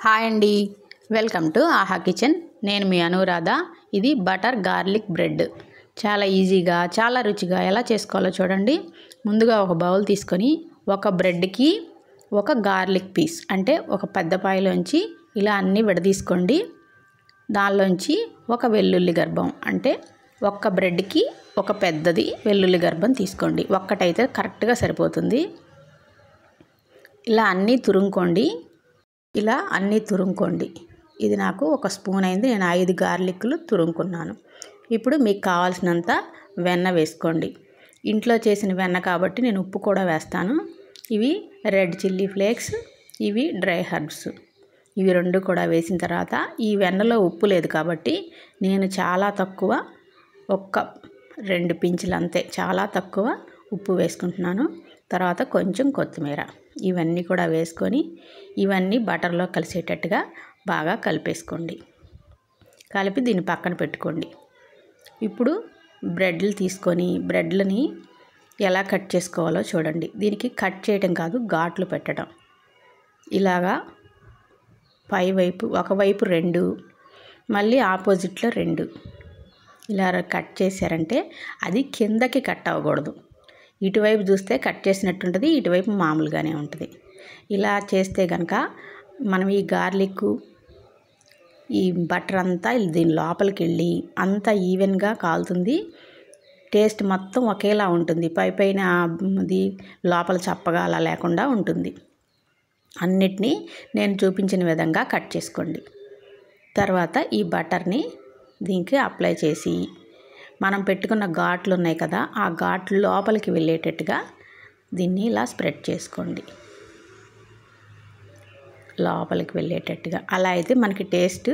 Hi అండి, welcome to ఆహా kitchen. నేను మీ అనురాధ. ఇది బటర్ గార్లిక్ బ్రెడ్. చాలా ఈజీగా చాలా రుచిగా ఎలా చేసుకోవాలో చూడండి. ముందుగా ఒక బౌల్ తీసుకొని ఒక బ్రెడ్కి ఒక గార్లిక్ పీస్ అంటే ఒక పెద్ద పాయలోంచి ఇలా అన్నీ విడదీసుకోండి. దానిలోంచి ఒక వెల్లుల్లి గర్భం అంటే ఒక్క బ్రెడ్కి ఒక పెద్దది వెల్లుల్లి గర్భం తీసుకోండి. ఒక్కటైతే కరెక్ట్గా సరిపోతుంది. ఇలా అన్నీ తురుముకోండి. ఇది నాకు ఒక స్పూన్ అయింది. నేను 5 గార్లిక్లు తురుముకున్నాను. ఇప్పుడు మీకు కావాల్సినంత వెన్న వేసుకోండి. ఇంట్లో చేసిన వెన్న కాబట్టి నేను ఉప్పు కూడా వేస్తాను. ఇవి రెడ్ చిల్లీ ఫ్లేక్స్, ఇవి డ్రై హర్బ్స్. ఇవి 2 కూడా వేసిన తర్వాత ఈ వెన్నలో ఉప్పు లేదు కాబట్టి నేను చాలా తక్కువ, ఒక్క 2 పించులు అంతే, చాలా తక్కువ ఉప్పు వేసుకుంటున్నాను. తర్వాత కొంచెం కొత్తిమీర, ఇవన్నీ కూడా వేసుకొని ఇవన్నీ బటర్లో కలిసేటట్టుగా బాగా కలిపేసుకోండి. కలిపి దీన్ని పక్కన పెట్టుకోండి. ఇప్పుడు బ్రెడ్లు తీసుకొని బ్రెడ్లని ఎలా కట్ చేసుకోవాలో చూడండి. దీనికి కట్ చేయడం కాదు, ఘాట్లు పెట్టడం. ఇలాగా పైవైపు ఒకవైపు 2, మళ్ళీ ఆపోజిట్లో 2 ఇలా కట్ చేశారంటే అది కిందకి కట్ అవ్వకూడదు. ఇటువైపు చూస్తే కట్ చేసినట్టు ఉంటుంది, ఇటువైపు మామూలుగానే ఉంటుంది. ఇలా చేస్తే కనుక మనం ఈ గార్లిక్, ఈ బటర్ అంతా దీని లోపలికి వెళ్ళి అంతా ఈవెన్గా కాలుతుంది. టేస్ట్ మొత్తం ఒకేలా ఉంటుంది. పైన అది లోపల చప్పగా అలా లేకుండా ఉంటుంది. అన్నిటినీ నేను చూపించిన విధంగా కట్ చేసుకోండి. తర్వాత ఈ బటర్ని దీనికి అప్లై చేసి మనం పెట్టుకున్న ఘాట్లు ఉన్నాయి కదా, ఆ ఘాట్లు లోపలికి వెళ్ళేటట్టుగా దీన్ని ఇలా స్ప్రెడ్ చేసుకోండి. లోపలికి వెళ్ళేటట్టుగా అలా అయితే మనకి టేస్ట్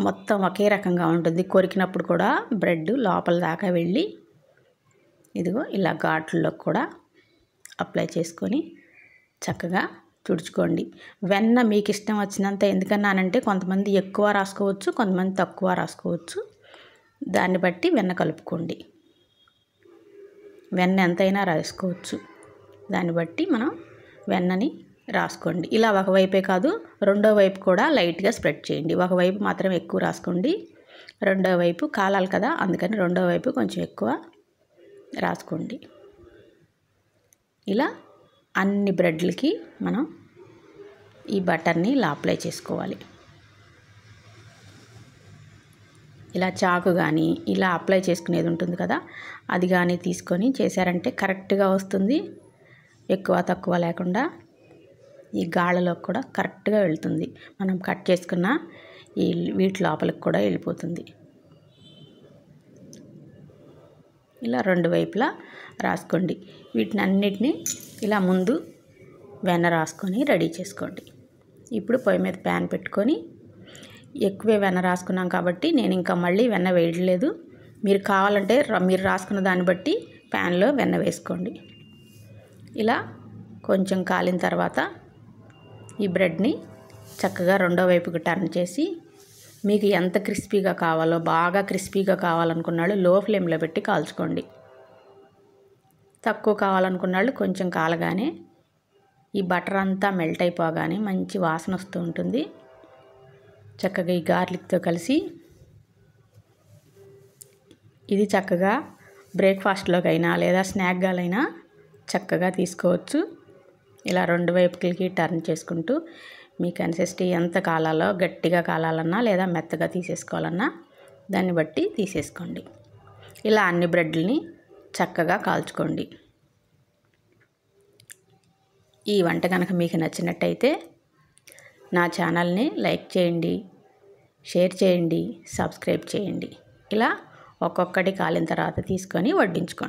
మొత్తం ఒకే రకంగా ఉంటుంది. కొరికినప్పుడు కూడా బ్రెడ్ లోపల దాకా వెళ్ళి ఇదిగో ఇలా ఘాట్లలో కూడా అప్లై చేసుకొని చక్కగా తుడుచుకోండి. వెన్న మీకు ఇష్టం వచ్చినంత, ఎందుకన్నానంటే కొంతమంది ఎక్కువ రాసుకోవచ్చు, కొంతమంది తక్కువ రాసుకోవచ్చు. దాన్ని బట్టి వెన్న కలుపుకోండి. వెన్న ఎంతైనా రాసుకోవచ్చు, దాన్ని బట్టి మనం వెన్నని రాసుకోండి. ఇలా ఒకవైపే కాదు, రెండో వైపు కూడా లైట్గా స్ప్రెడ్ చేయండి. ఒకవైపు మాత్రం ఎక్కువ రాసుకోండి, రెండో వైపు కాలాలి కదా, అందుకని రెండో వైపు కొంచెం ఎక్కువ రాసుకోండి. ఇలా అన్ని బ్రెడ్లకి మనం ఈ బటర్ని ఇలా అప్లై చేసుకోవాలి. ఇలా చాకు కానీ ఇలా అప్లై చేసుకునేది ఉంటుంది కదా, అది కానీ తీసుకొని చేశారంటే కరెక్ట్గా వస్తుంది. ఎక్కువ తక్కువ లేకుండా ఈ గాళ్ళలో కూడా కరెక్ట్గా వెళ్తుంది. మనం కట్ చేసుకున్న ఈ వీటి లోపలికి కూడా వెళ్ళిపోతుంది. ఇలా 2 వైపులా రాసుకోండి. వీటిని అన్నిటినీ ఇలా ముందు వెన్న రాసుకొని రెడీ చేసుకోండి. ఇప్పుడు పొయ్యి మీద ప్యాన్ పెట్టుకొని, ఎక్కువే వెన్న రాసుకున్నాం కాబట్టి నేను ఇంకా మళ్ళీ వెన్న వేయట్లేదు. మీరు కావాలంటే మీరు రాసుకున్న దాన్ని బట్టి ప్యాన్లో వెన్న వేసుకోండి. ఇలా కొంచెం కాలిన తర్వాత ఈ బ్రెడ్ని చక్కగా రెండో వైపుకి టర్న్ చేసి, మీకు ఎంత క్రిస్పీగా కావాలో, బాగా క్రిస్పీగా కావాలనుకున్నాళ్ళు లో ఫ్లేమ్లో పెట్టి కాల్చుకోండి. తక్కువ కావాలనుకున్నాళ్ళు కొంచెం కాలగానే ఈ బటర్ అంతా మెల్ట్ అయిపోగానే మంచి వాసన వస్తూ ఉంటుంది. చక్కగా ఈ గార్లిక్తో కలిసి ఇది చక్కగా బ్రేక్ఫాస్ట్లోకైనా లేదా స్నాక్గాలైనా చక్కగా తీసుకోవచ్చు. ఇలా 2 వైపులకి టర్న్ చేసుకుంటూ మీ కన్సిస్టెన్సీ ఎంత కాలాలో, గట్టిగా కాలాలన్నా లేదా మెత్తగా తీసేసుకోవాలన్నా దాన్ని బట్టి తీసేసుకోండి. ఇలా అన్ని బ్రెడ్లని చక్కగా కాల్చుకోండి. ఈ వంట కనుక మీకు నచ్చినట్టయితే నా ఛానల్ని లైక్ చేయండి, షేర్ చేయండి, సబ్స్క్రైబ్ చేయండి. ఇలా ఒక్కొక్కటి కాలిన తర్వాత తీసుకొని వడ్డించుకోండి.